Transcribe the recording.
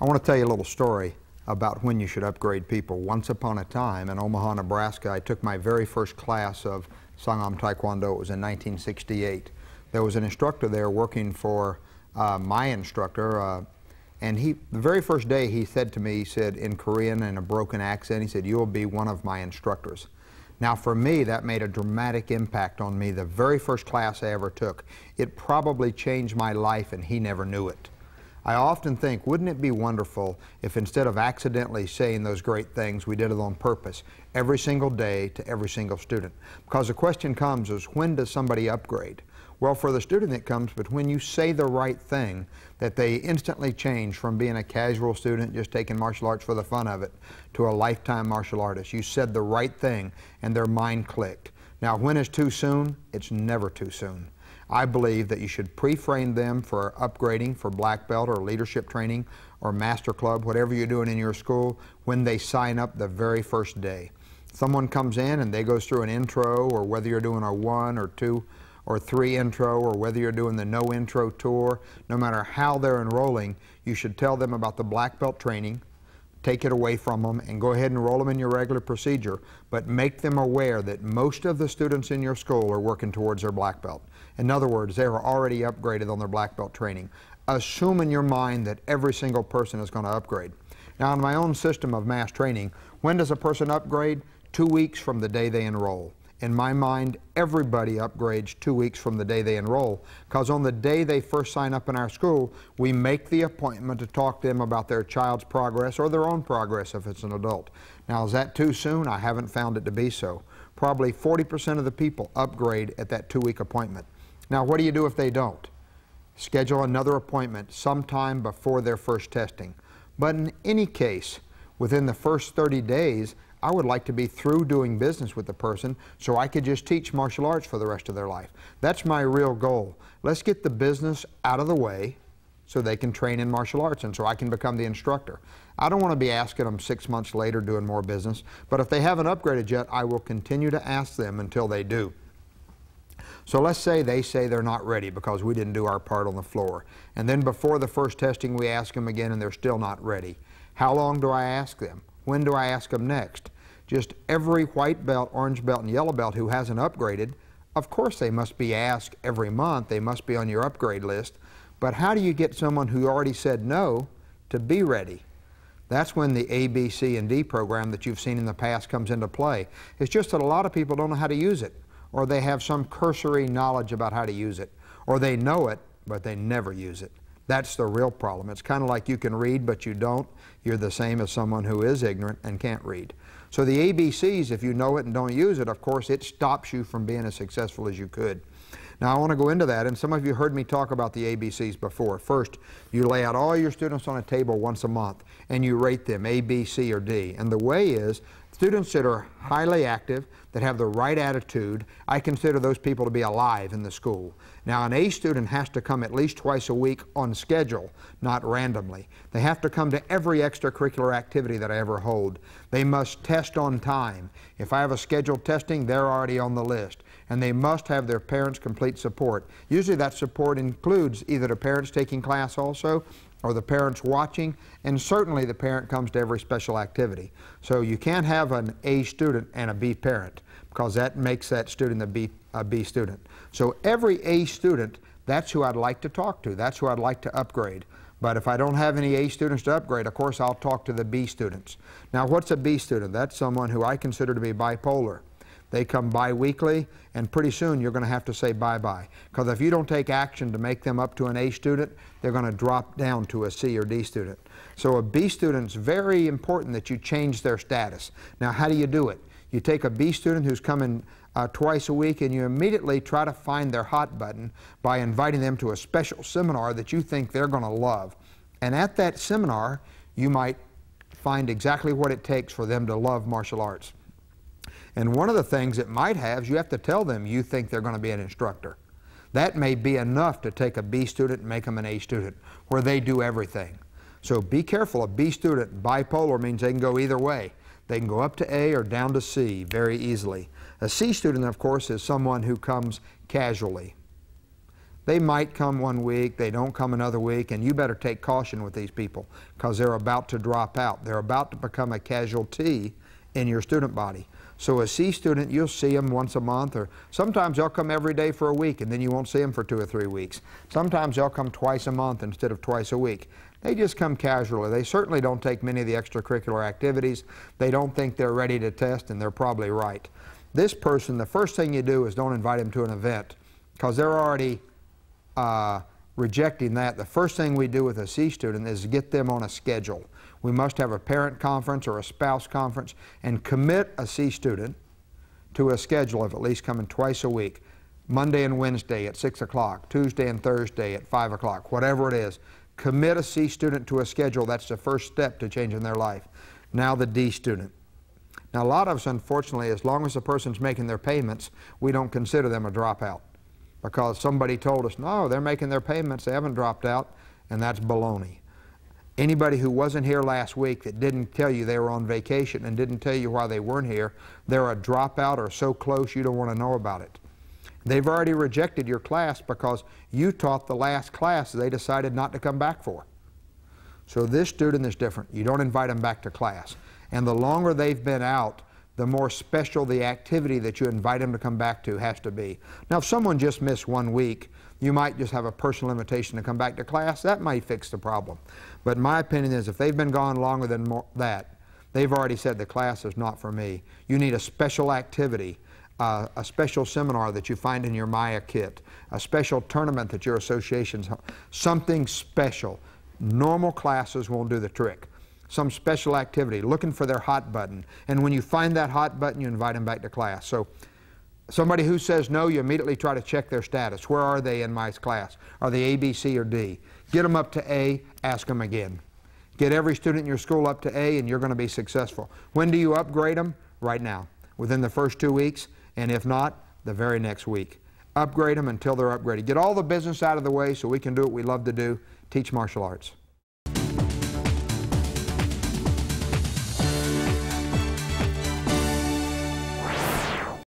want to tell you a little story about when you should upgrade people. Once upon a time in Omaha, Nebraska, I took my very first class of Sangam Taekwondo. It was in 1968. There was an instructor there working for my instructor, and the very first day he said to me, he said in Korean in a broken accent, he said, "You'll be one of my instructors." Now for me, that made a dramatic impact on me. The very first class I ever took, it probably changed my life and he never knew it. I often think, wouldn't it be wonderful if instead of accidentally saying those great things, we did it on purpose every single day to every single student? Because the question comes is, when does somebody upgrade? Well, for the student it comes, but when you say the right thing, that they instantly change from being a casual student just taking martial arts for the fun of it to a lifetime martial artist. You said the right thing and their mind clicked. Now, when is too soon? It's never too soon. I believe that you should pre-frame them for upgrading for black belt or leadership training or master club, whatever you're doing in your school, when they sign up the very first day. Someone comes in and they go through an intro, or whether you're doing a 1 or 2 or 3 intro, or whether you're doing the no intro tour, no matter how they're enrolling, you should tell them about the black belt training, take it away from them, and go ahead and enroll them in your regular procedure, but make them aware that most of the students in your school are working towards their black belt. In other words, they are already upgraded on their black belt training. Assume in your mind that every single person is going to upgrade. Now, in my own system of mass training, when does a person upgrade? 2 weeks from the day they enroll. In my mind, everybody upgrades 2 weeks from the day they enroll, because on the day they first sign up in our school, we make the appointment to talk to them about their child's progress or their own progress if it's an adult. Now, is that too soon? I haven't found it to be so. Probably 40% of the people upgrade at that 2-week appointment. Now, what do you do if they don't? Schedule another appointment sometime before their first testing. But in any case, within the first 30 days, I would like to be through doing business with the person so I could just teach martial arts for the rest of their life. That's my real goal. Let's get the business out of the way so they can train in martial arts and so I can become the instructor. I don't want to be asking them 6 months later doing more business, but if they haven't upgraded yet, I will continue to ask them until they do. So let's say they say they're not ready because we didn't do our part on the floor. And then before the first testing, we ask them again and they're still not ready. How long do I ask them? When do I ask them next? Just every white belt, orange belt, and yellow belt who hasn't upgraded, of course they must be asked every month. They must be on your upgrade list. But how do you get someone who already said no to be ready? That's when the A, B, C, and D program that you've seen in the past comes into play. It's just that a lot of people don't know how to use it, or they have some cursory knowledge about how to use it, or they know it, but they never use it. That's the real problem. It's kind of like you can read, but you don't. You're the same as someone who is ignorant and can't read. So the ABCs, if you know it and don't use it, of course, it stops you from being as successful as you could. Now, I want to go into that, and some of you heard me talk about the ABCs before. First, you lay out all your students on a table once a month, and you rate them A, B, C, or D. And the way is, students that are highly active, that have the right attitude, I consider those people to be alive in the school. Now, an A student has to come at least twice a week on schedule, not randomly. They have to come to every extracurricular activity that I ever hold. They must test on time. If I have a scheduled testing, they're already on the list. And they must have their parents' complete support. Usually that support includes either the parents taking class also, or the parents watching, and certainly the parent comes to every special activity. So you can't have an A student and a B parent, because that makes that student a B student. So every A student, that's who I'd like to talk to. That's who I'd like to upgrade. But if I don't have any A students to upgrade, of course I'll talk to the B students. Now, what's a B student? That's someone who I consider to be bipolar. They come bi-weekly, and pretty soon you're going to have to say bye-bye. Because if you don't take action to make them up to an A student, they're going to drop down to a C or D student. So a B student's very important that you change their status. Now, how do you do it? You take a B student who's coming twice a week, and you immediately try to find their hot button by inviting them to a special seminar that you think they're going to love. And at that seminar, you might find exactly what it takes for them to love martial arts. And one of the things it might have is you have to tell them you think they're going to be an instructor. That may be enough to take a B student and make them an A student, where they do everything. So be careful. A B student, bipolar, means they can go either way. They can go up to A or down to C very easily. A C student, of course, is someone who comes casually. They might come one week, they don't come another week, and you better take caution with these people because they're about to drop out. They're about to become a casualty in your student body. So a C student, you'll see them once a month, or sometimes they'll come every day for a week and then you won't see them for 2 or 3 weeks. Sometimes they'll come twice a month instead of twice a week. They just come casually. They certainly don't take many of the extracurricular activities. They don't think they're ready to test, and they're probably right. This person, the first thing you do is don't invite them to an event because they're already rejecting that. The first thing we do with a C student is get them on a schedule. We must have a parent conference or a spouse conference and commit a C student to a schedule of at least coming twice a week, Monday and Wednesday at 6 o'clock, Tuesday and Thursday at 5 o'clock, whatever it is. Commit a C student to a schedule. That's the first step to changing their life. Now the D student. Now a lot of us, unfortunately, as long as the person's making their payments, we don't consider them a dropout because somebody told us, no, they're making their payments, they haven't dropped out, and that's baloney. Anybody who wasn't here last week that didn't tell you they were on vacation and didn't tell you why they weren't here, they're a dropout or so close you don't want to know about it. They've already rejected your class because you taught the last class they decided not to come back for. So this student is different. You don't invite them back to class. And the longer they've been out, the more special the activity that you invite them to come back to has to be. Now, if someone just missed 1 week, you might just have a personal invitation to come back to class. That might fix the problem. But my opinion is if they've been gone longer than that, they've already said the class is not for me. You need a special activity, a special seminar that you find in your Maya kit, a special tournament that your association's, something special. Normal classes won't do the trick. Some special activity, looking for their hot button. And when you find that hot button, you invite them back to class. So somebody who says no, you immediately try to check their status. Where are they in my class? Are they A, B, C, or D? Get them up to A, ask them again. Get every student in your school up to A, and you're going to be successful. When do you upgrade them? Right now, within the first 2 weeks, and if not, the very next week. Upgrade them until they're upgraded. Get all the business out of the way so we can do what we love to do, teach martial arts.